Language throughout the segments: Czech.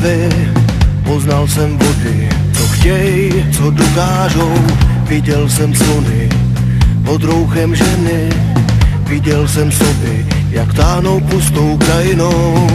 barvy, poznal jsem vody, co chtěj, co dokážou. Viděl jsem sluny pod rouchem ženy, viděl jsem soby, jak táhnou pustou krajinou.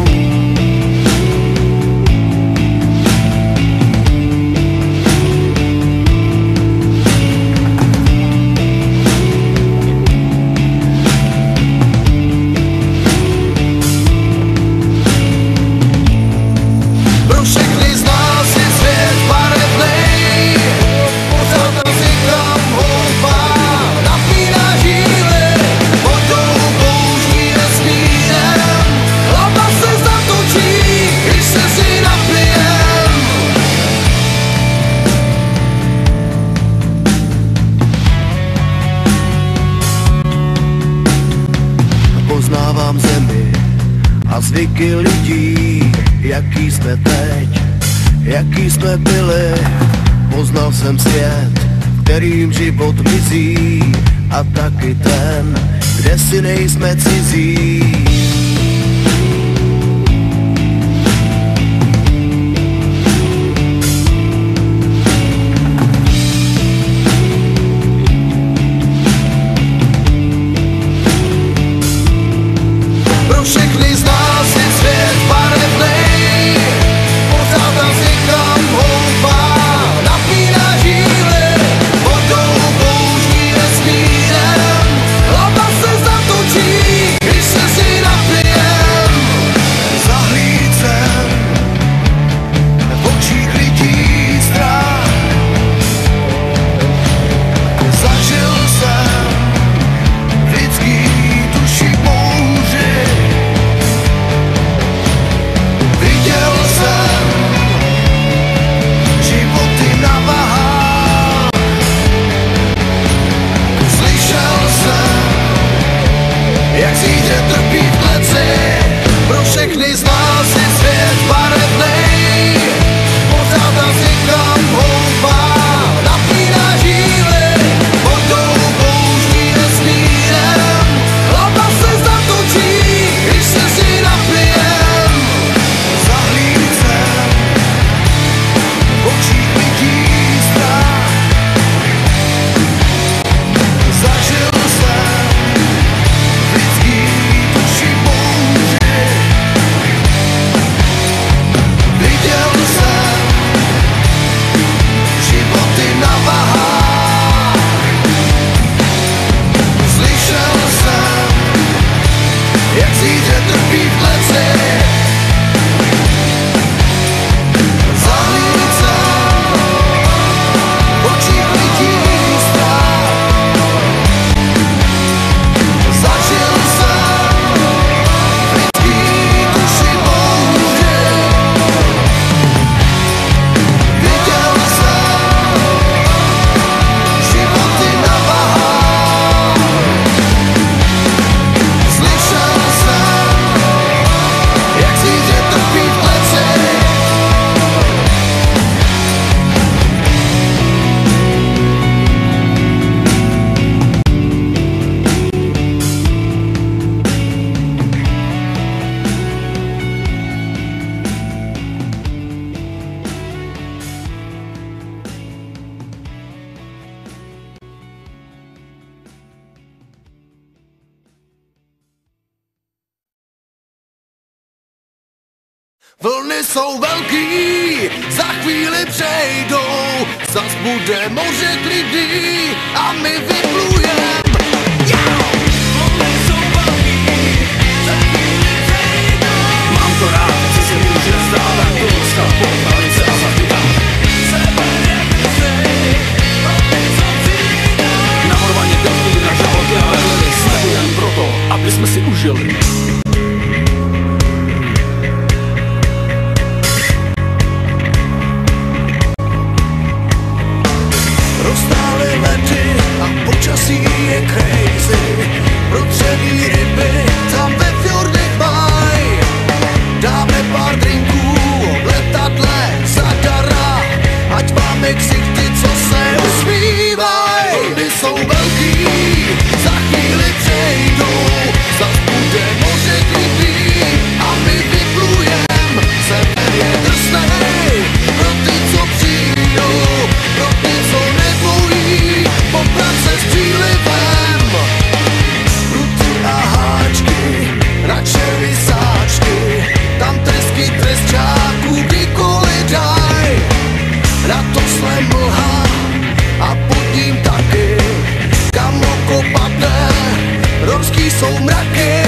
Poznávám zemi a zvyky lidí, jaký jsme teď, jaký jsme byli. Poznal jsem svět, kterým život mizí, a taky ten, kde si nejsme cizí. Všechny z nás je svět barevnej, pořád nás někam houpá, napíná žíly, vodou bouří vesmírem, hlava se zatočí, když se si napijem. Zahlíd jsem v očích lidí strach, zažil jsem v lidský duši bouři. Viděl jsem životy na vahách, slyšel jsem, jak zvíře trpí v kleci. Pro všechny z nás je svět barevnej, pořád nás někam houpá, napíná žíly, vodou bouří vesmírem, hlava se zatočí, když se si napijem. Zahlíd jsem v očích lidí strach, zažil jsem v lidský duši bouři. Viděl jsem životy na vahách, slyšel jsem, jak zvíře trpí v kleci. Zahlíd jsem v očích lidí strach, zažil jsem v lidský duši bouři. Viděl jsem životy na vahách, slyšel jsem, jak zvíře trpí v kleci. Vlny jsou velký, za chvíli přejdou, zas bude moře klidný a my vyplujem. Vlny jsou velký, za chvíli přejdou. Mám to rád, co se může zdát, tak to dneska popalice a zatykám. Namarovaně delfíny na žalky a veliny, jsme jen proto, aby jsme si užili. Roztály ledy a počasí je crazy, protřelí ryby tam ve fjordech maj. Dáme pár drinků v letadle zadara, ať máme ksichty, co se usmívaj. Vlny jsou velký, za chvíli přejdou, zas bude moře klidný a my vyplujem, sever je drsnej. mlha a pod ním taky, kam oko padne, rozký jsou mraky.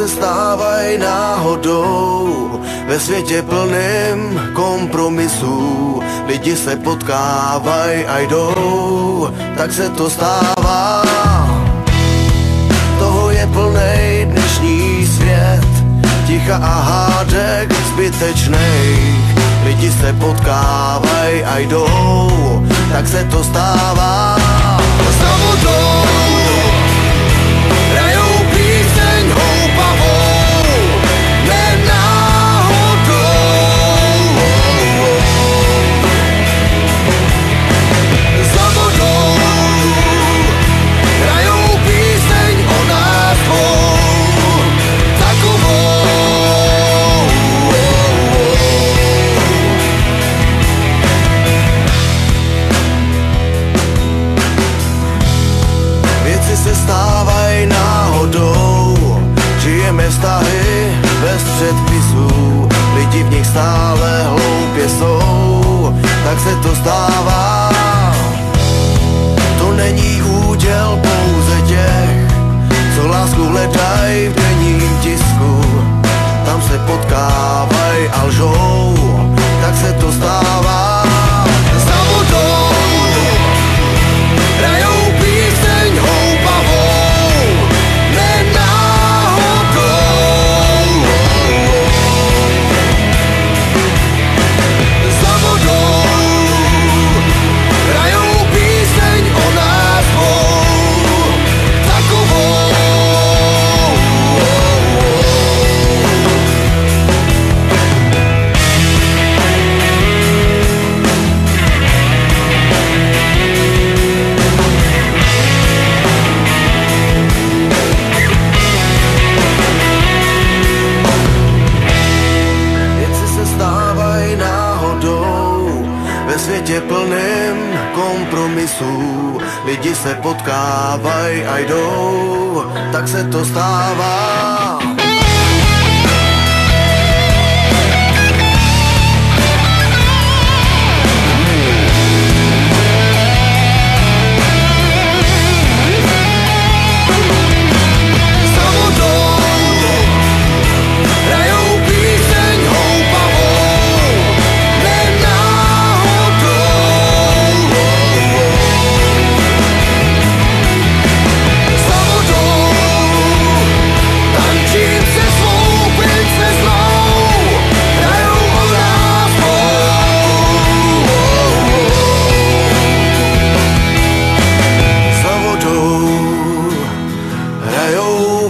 se stávají náhodou, ve světě plným kompromisů. Lidi se potkávají a jdou, tak se to stává. Toho je plnej dnešní svět, ticha a hádek zbytečných. Lidi se potkávají a jdou, tak se to stává. Za vodou hrajou píseň houpavou, ne náhodou. Za vodou hrajou píseň o nás dvou, takovou. Věci se stávají náhodou, žijeme vztahy bez předpisů, lidi v nich stále hloupě jsou, tak se to stává. To není úděl pouze těch, co lásku hledají v denním tisku. Tam se potkávají a lžou, tak se to stává. Za vodou hrajou píseň houpavou, ne náhodou. Za vodou hrajou píseň o nás dvou, takovou. Ve světě plným kompromisů, lidi se potkávají a jdou, tak se to stává.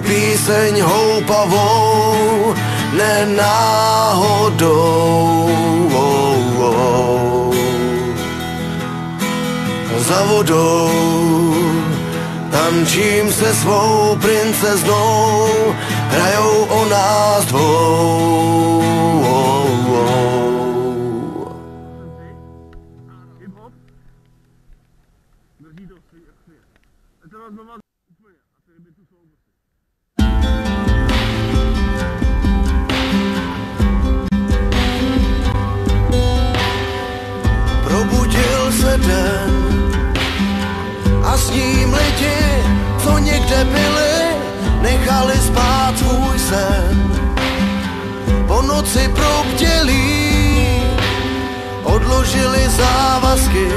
Píseň houpavou, ne náhodou. Za vodou tančím se svou princeznou, hrajou o nás dvou. Probudil se den a s ním lidi, co někde byli, nechali spát svůj sen. Po noci probdělí odložili závazky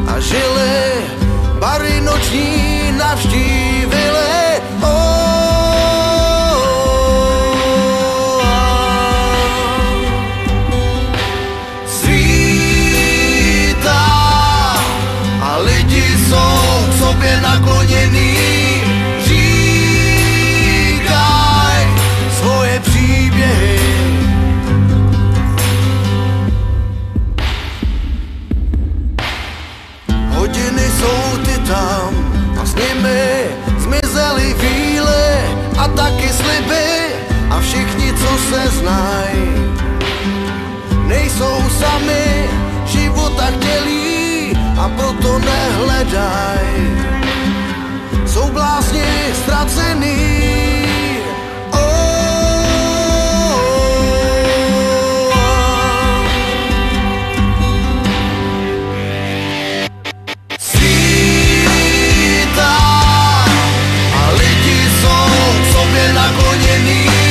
a žili, bary noční navštívili. Nakloněný, říkaj svoje příběhy. Hodiny jsou ty tam a s nimi zmizely chvíle a taky sliby a všichni, co se znají, nejsou sami, života chtělí a proto nehledají. Jsou blázni ztracený. Svítá a lidi jsou k sobě nakloněný.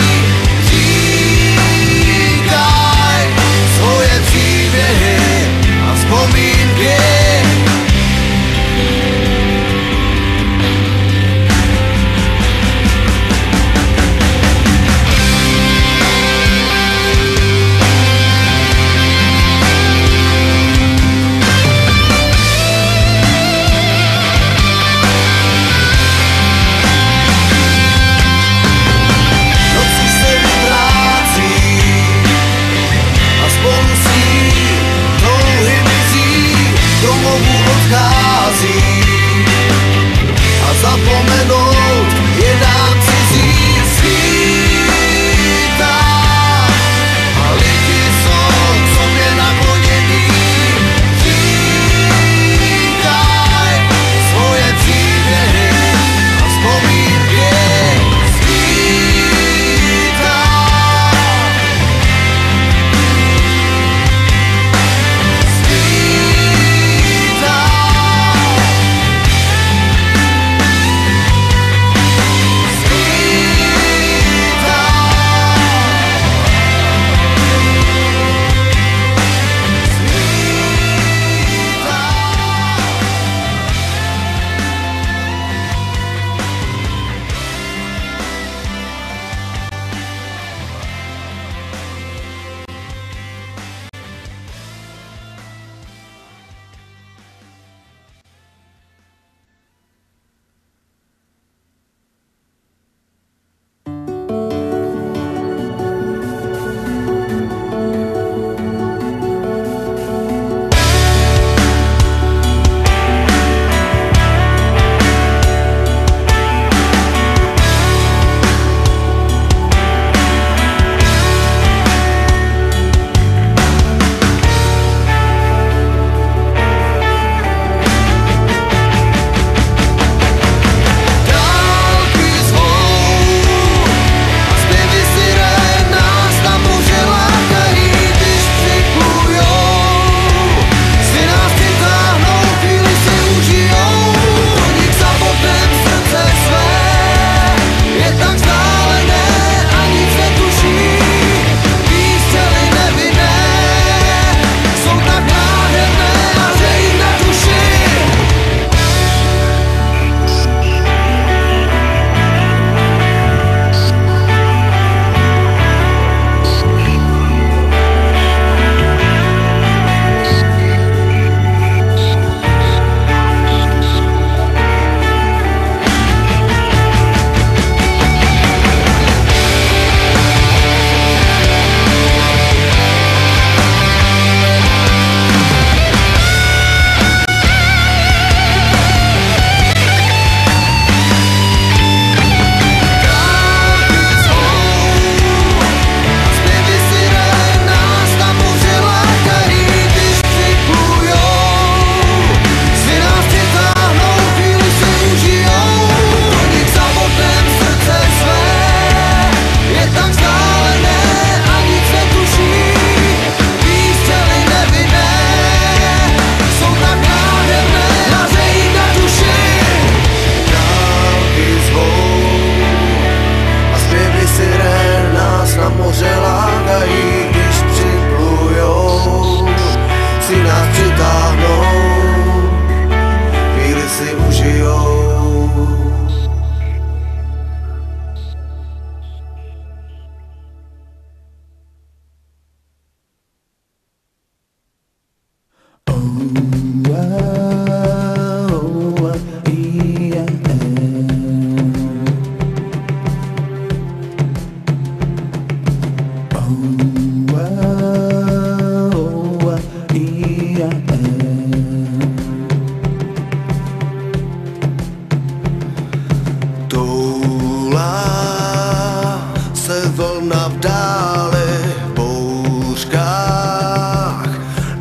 Vlna v dále, v bouřkách,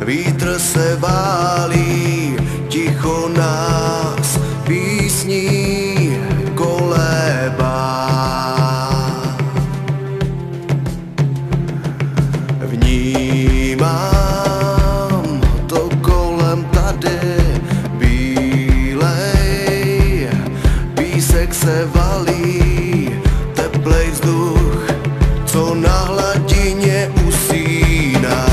vítr se válí, ticho nás písní kolébá. Vnímám to kolem tady, bílej, písek se valí, teplej vzduch, co na hladině usíná.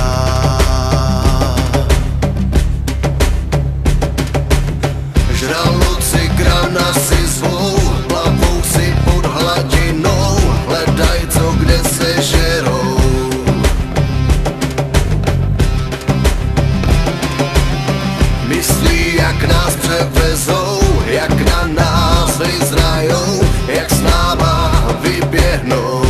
Žraloci grana si zvou, plavou si pod hladinou, hledaj co kde se žerou. Myslí jak nás převezou, jak na nás vyzrajou, jak s náma vyběhnou.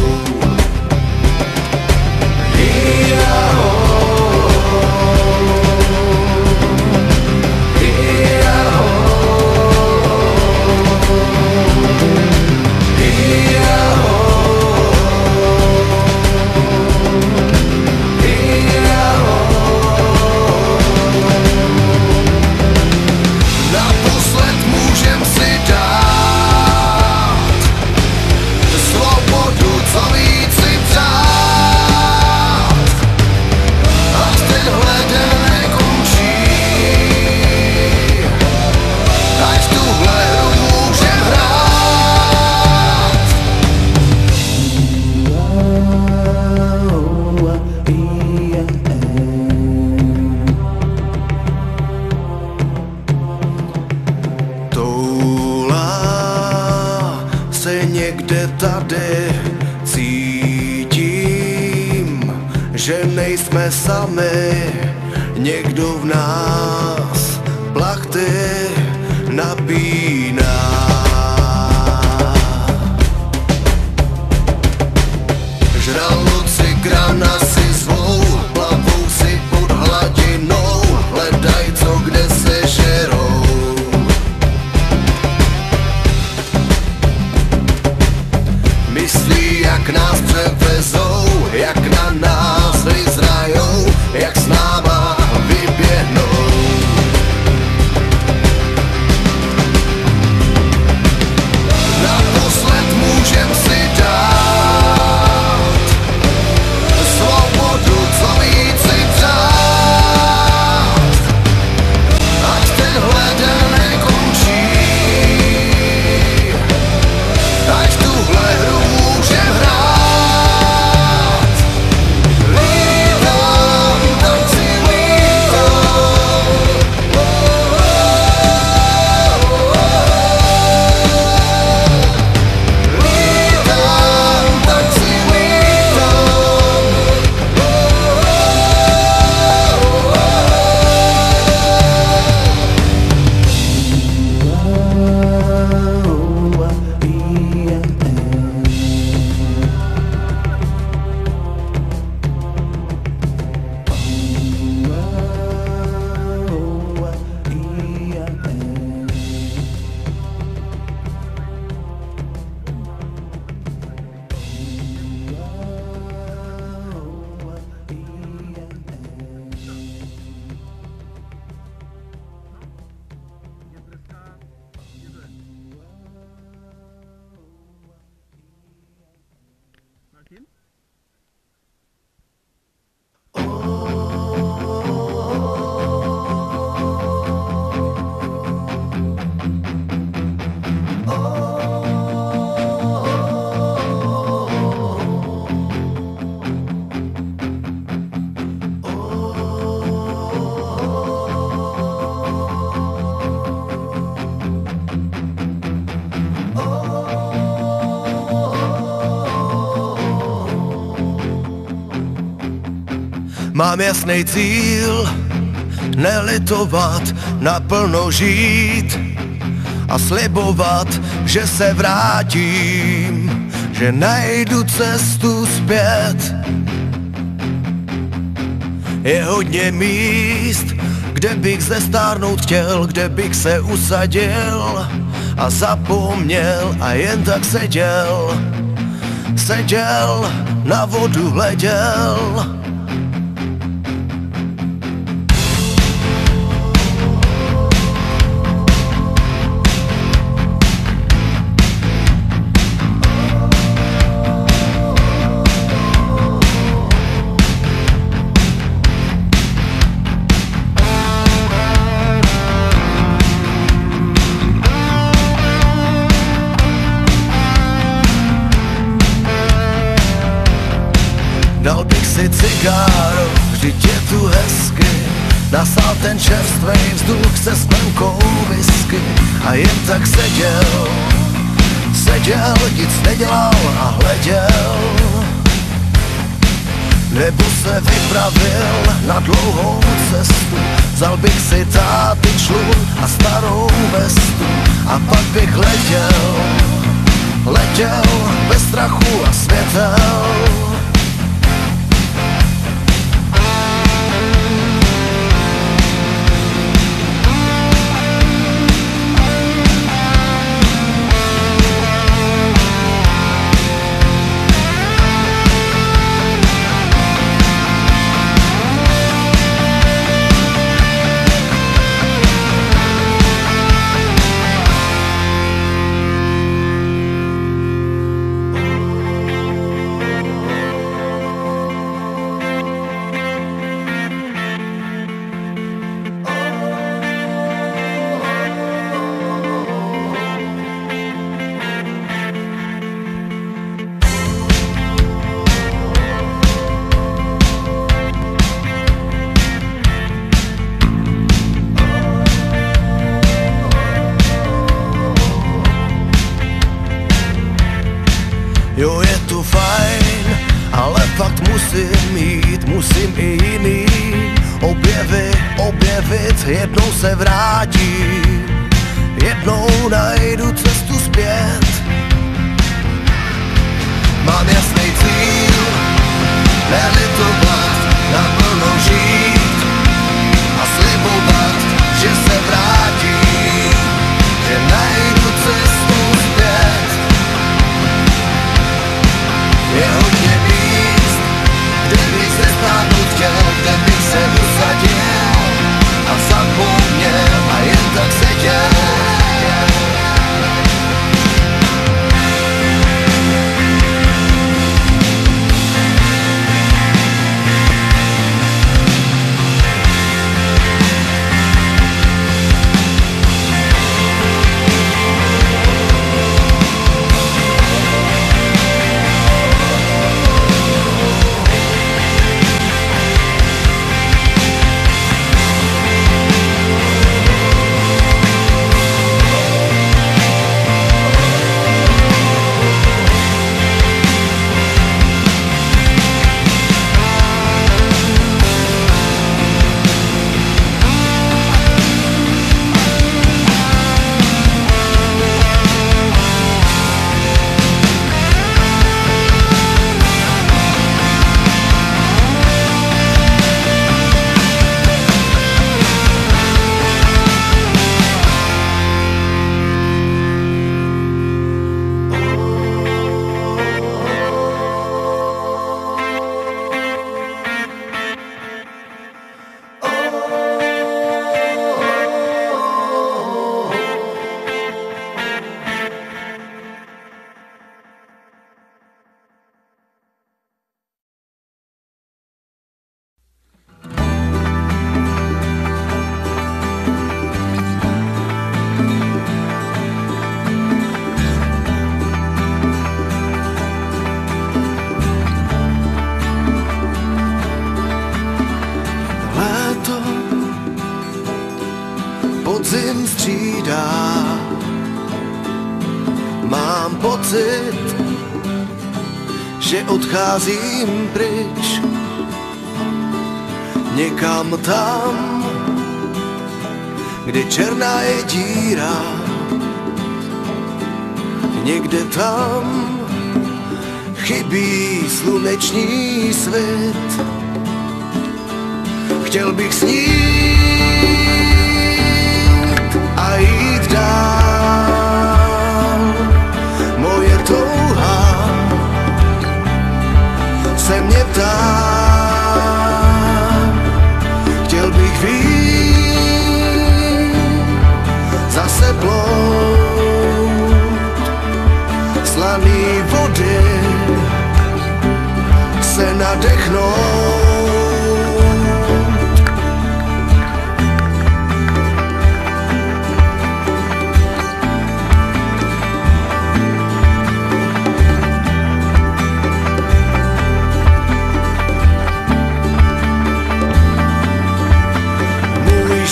Naposled můžem si dát svobodu, co víc si přát, ať tenhle den nekončí, ať tuhle hru můžem hrát. Toulá se někde tady, cítím, že nejsme sami, někdo v nás plachty napíná. Žraloci grana si zvou, plavou si pod hladinou, hledaj co kde se žerou. Myslí jak nás převezou, jak na nás vyzrajou, jak s náma vyběhnou. Naposled můžem si dát svobodu, co víc si přát, ať tenhle den nekončí, ať tuhle hru můžem hrát. Lítám, tak si lítám. Lítám, tak si lítám. Mám jasný cíl, nelitovat, naplno žít a slibovat, že se vrátím, že najdu cestu zpět. Je hodně míst, kde bych zestárnout chtěl, kde bych se usadil a zapomněl a jen tak seděl, na vodu hleděl. Dal bych si cigáro, vždyť je tu hezky, nasál ten čerstvej vzduch se sklянkou whisky a jen tak seděl, nic nedělal a hleděl. Nebo se vypravil na dlouhou cestu, vzal bych si táty člun a starou vestu a pak bych letěl bez strachu a světel. Jo, je tu fajn, ale fakt musím i jiný objevit, jednou se vrátím, jednou najdu cestu zpět. Mám jasný cíl, nelitovat, naplno žít a slibovat, že se vrátím, že najdu cestu zpět. Je hodně míst, kde bych se stárnout chtěl, kde bych se usadil a zapomněl a jen tak seděl. podzim střídá. Mám pocit, že odcházím pryč, někam tam, kde černá je díra. Někde tam chybí sluneční svět. Chtěl bych snít a jít dál. Moje touha se mě ptá. Chtěl bych vyjít zase plout slaný vody, se nadechnout.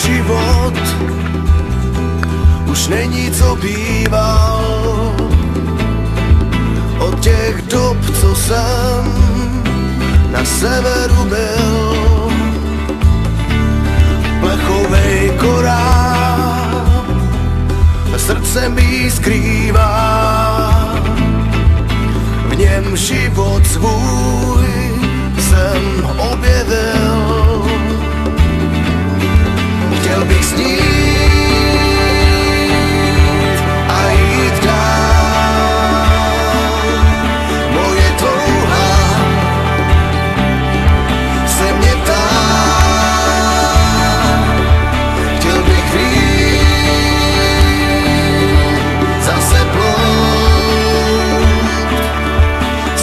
Život už není, co býval. Od těch dob, co jsem na severu byl, plechovej korál srdce mi skrývá. V něm život svůj jsem objevil. Chtěl bych snít a jít dál. Moje touha se mě ptá. Chtěl bych vyjít zase plout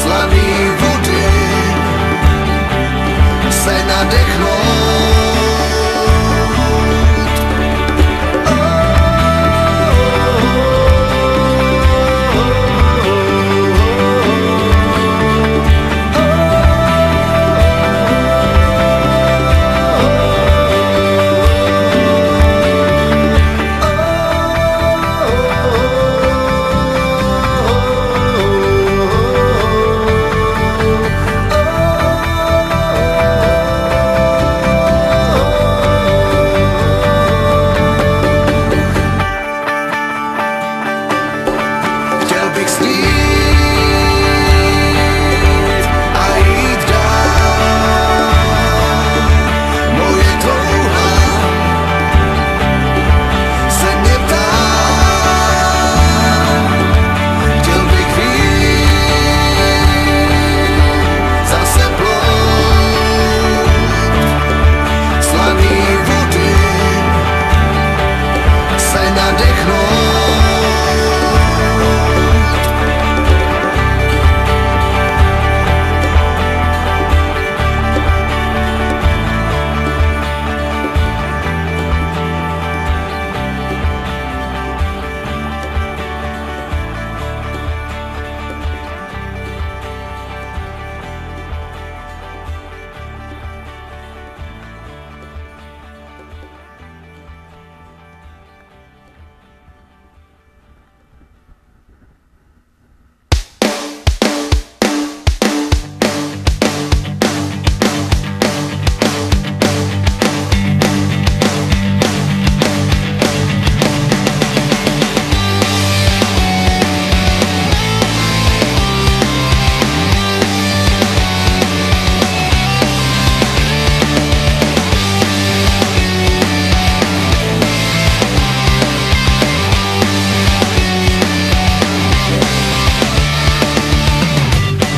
slaný vody, se nadechnout.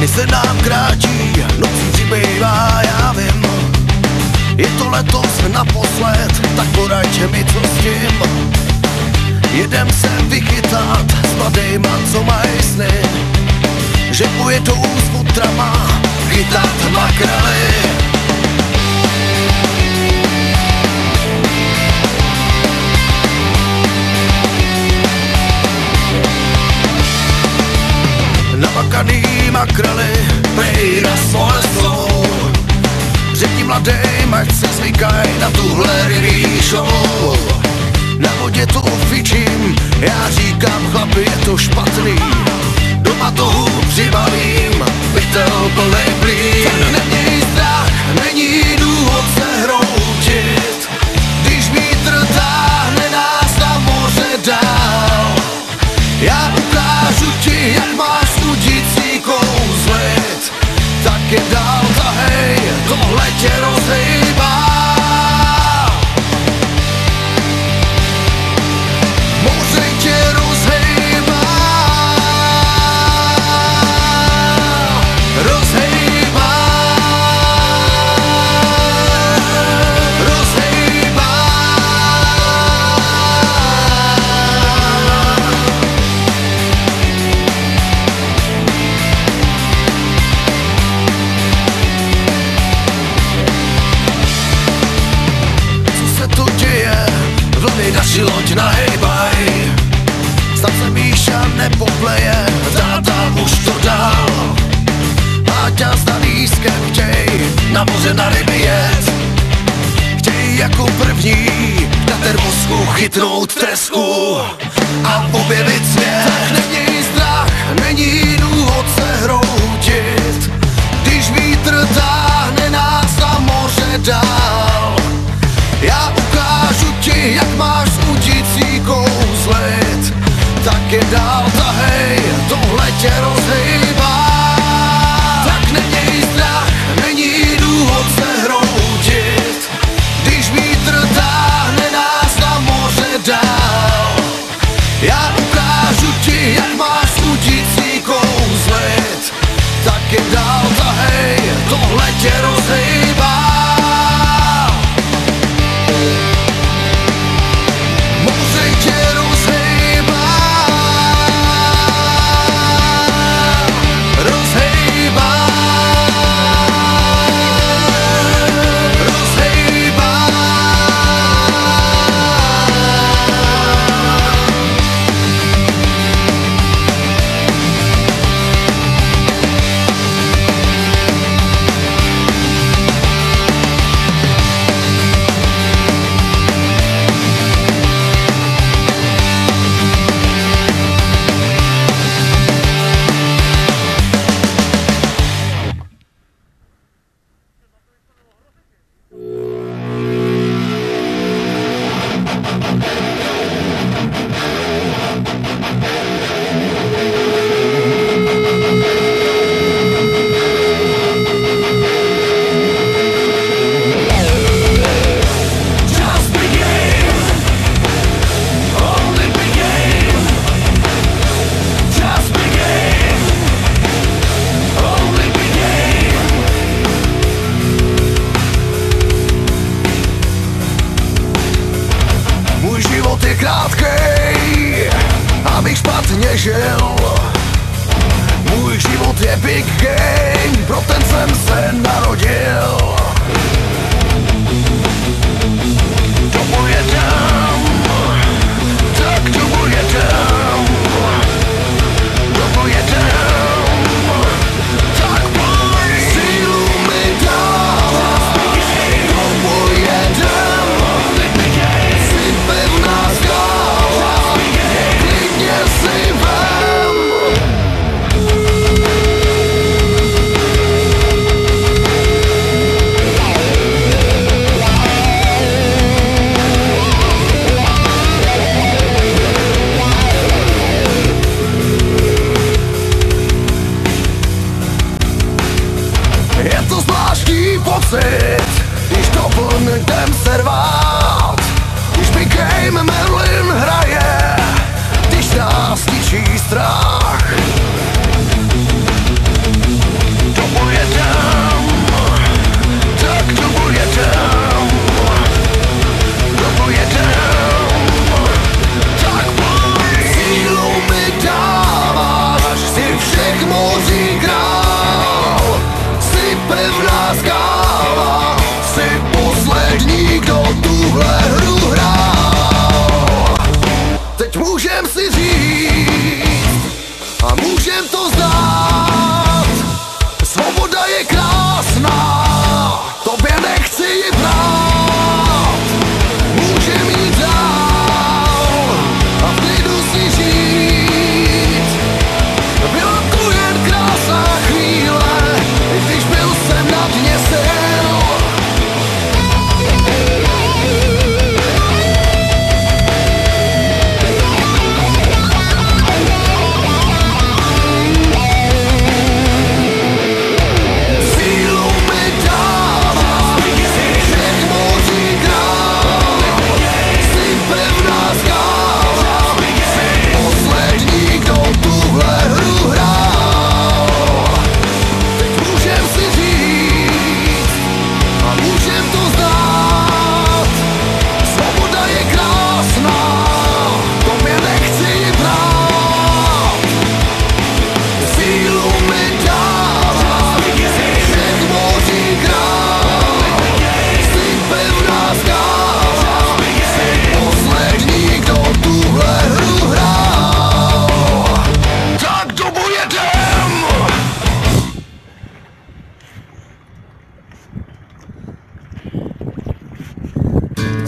Se nám kráčí, nocí přibývá, já vím. Je to letos naposled, tak poraďte mi, co s tím. Jedem se vychytat s mladejma, co mají sny, že pojedou s futrama chytat makrely. Namakaný makrely, prej na svoje slovo. Řekni mladým, ať se zvykaj na tuhle rybí show. Na vodě to fičím, já říkám chlapi, je to špatný. Doma toho přibalím, pytel plnej plín. Neměj strach, není důvod se hroutit, když vítr táhne na na moře na ryby jet. Chtějí jako první na termosku chytnout tresku a objevit svět. Tak neměj strach, není důvod se hroutit, když vítr táhne nás na moře dál. Já ukážu ti, jak máš udící kouzlit, tak je dál tahej, tohle tě rozhejbá. Tak neměj strach, není důvod se hroutit, když vítr táhne nás na moře dál. Já ukážu ti, jak máš udící kouzlit, tak je dál tahej, tohle tě rozhejbá. Moře tě rozhejbá, rozhejbá, rozhejbá. Krátkej, abych špatně žil. Můj život je big game, pro ten jsem se narodil. Domů jedem, tak domů jedem. Domů jedem, tak pojď. Sílu mi dává, domů jedem. Jsi pevná skala, klidně si vem. Je to zvláštní pocit, když doplňtem servát, když mi Game Merlin hraje, když nás ničí strach. Domů jedem, tak domů jedem. Domů jedem, tak pojď. Sílu mi dáváš, jsi všech moří král. Jsi pevná skála, jsi poslední, kdo tuhle hru hrál. Teď můžem si říct,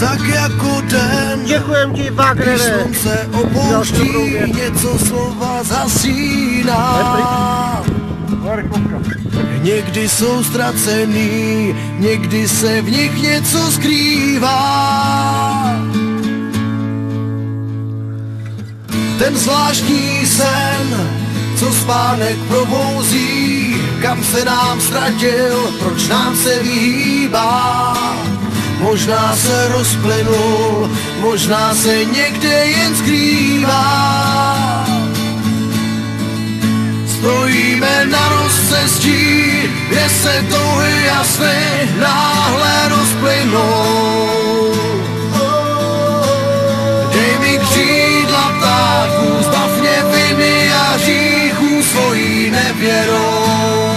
tak jako den. Děkujem ti, Wagnere. Když slunce opouští, něco slova zasíná. Někdy jsou ztracený, někdy se v nich něco skrývá. Ten zvláštní sen, co spánek probouzí, kam se nám ztratil, proč nám se vyhýbá. Možná se rozplynul, možná se někde jen skrývá. Stojíme na rozcestí, kde se touhy jasné náhle rozplynou. Dej mi křídla ptáků, zbav mě viny a hříchů svojí nevěrou.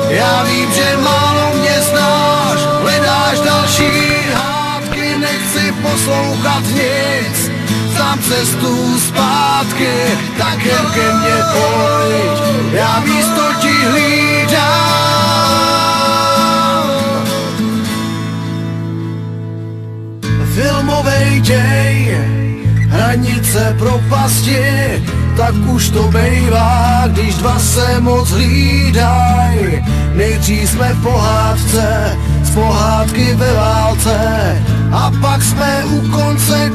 Já vím, že málo mě znáš, hledáš další hádky, nechci poslouchat nic. Znám cestu zpátky, tak jen ke mně pojď, já místo ti hlídám. Filmovej děj, hranice propasti, tak už to bejvá, když dva se moc hlídaj. Nejdřív jsme v pohádce, z pohádky ve válce, a pak jsme u konce.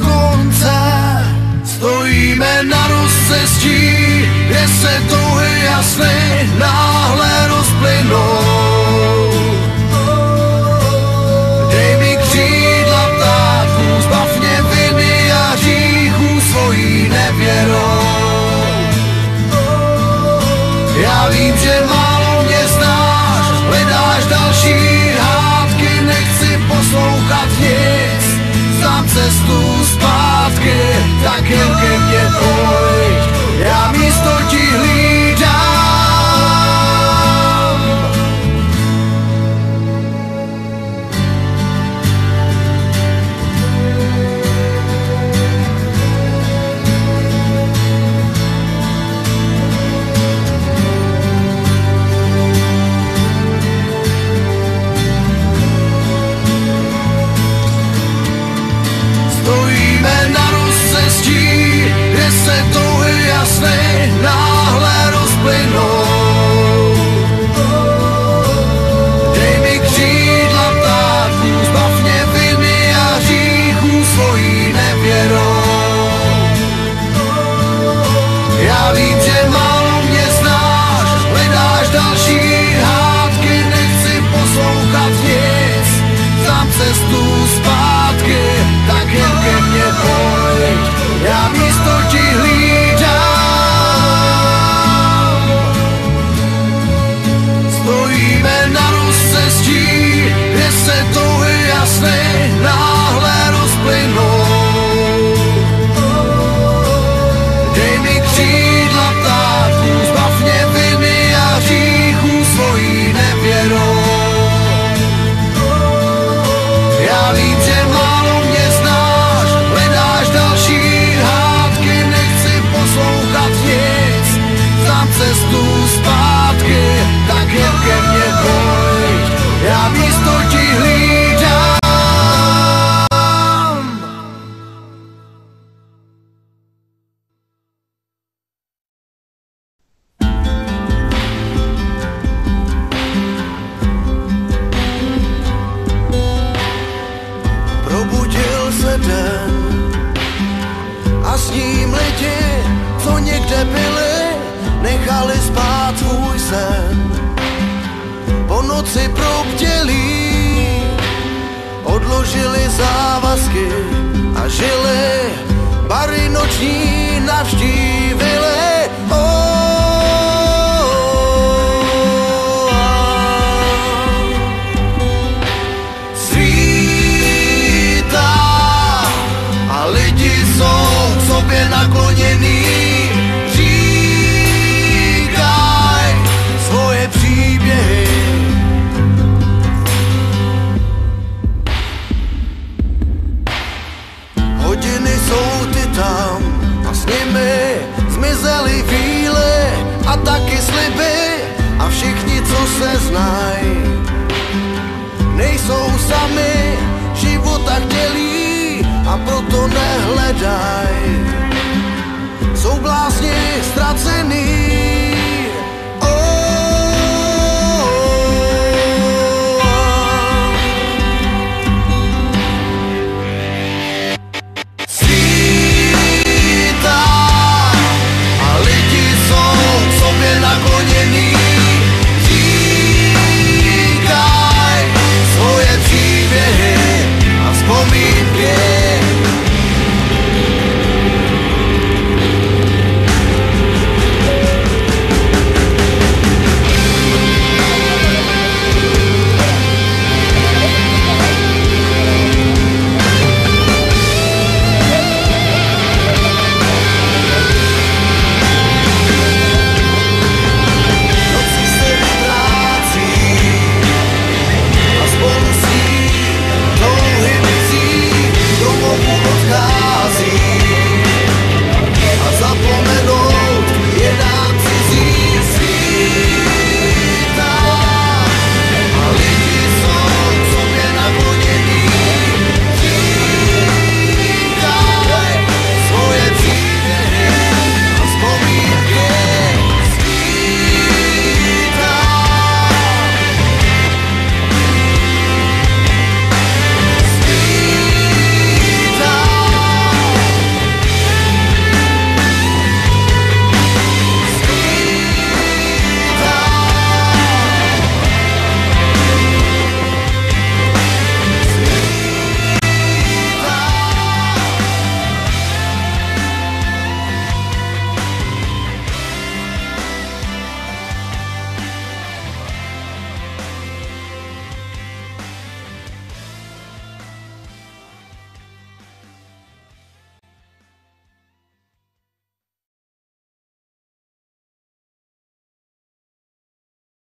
Stojíme na rozcestí, kde se touhy jasné náhle rozplynou. Dej mi křídla ptáků, zbav mě viny a hříchů svojí nevěrou. Já vím, že málo mě znáš, hledáš další hádky, nechci poslouchat nic. Znám cestu zpátky, tak jen ke mně pojď, já místo ti hlídám. Stojíme na rozcestí, kde se touhy jasné náhle rozplynou. Dej mi křídla ptáků, zbav mě viny a hříchů svojí nevěrou. Já vím, že málo mě znáš, hledáš další hádky, nechci poslouchat nic. Znám cestu zpátky, tak jen ke mně pojď, já místo ti hlídám. Stojíme na rozcestí, kde se touhy jasné náhle rozplynou. Dej mi křídla ptáků, zbav mě viny a hříchů svojí nevěrou. Já vím, že málo mě znáš, hledáš další hádky, nechci poslouchat nic. Znám cestu zpátky, tak jen ke mně pojď, já místo ti hlídám. Probudil se den a s ním lidi, co někde byli, nechali spát svůj sen. Po noci probdělí, odložili závazky a žili, bary noční navštívili. Nakloněný, říkaj svoje příběhy. Hodiny jsou ty tam a s nimi zmizely chvíle a taky sliby a všichni, co se znají, nejsou sami. života chtělí a proto nehledaj. Jsou blázni ztracený.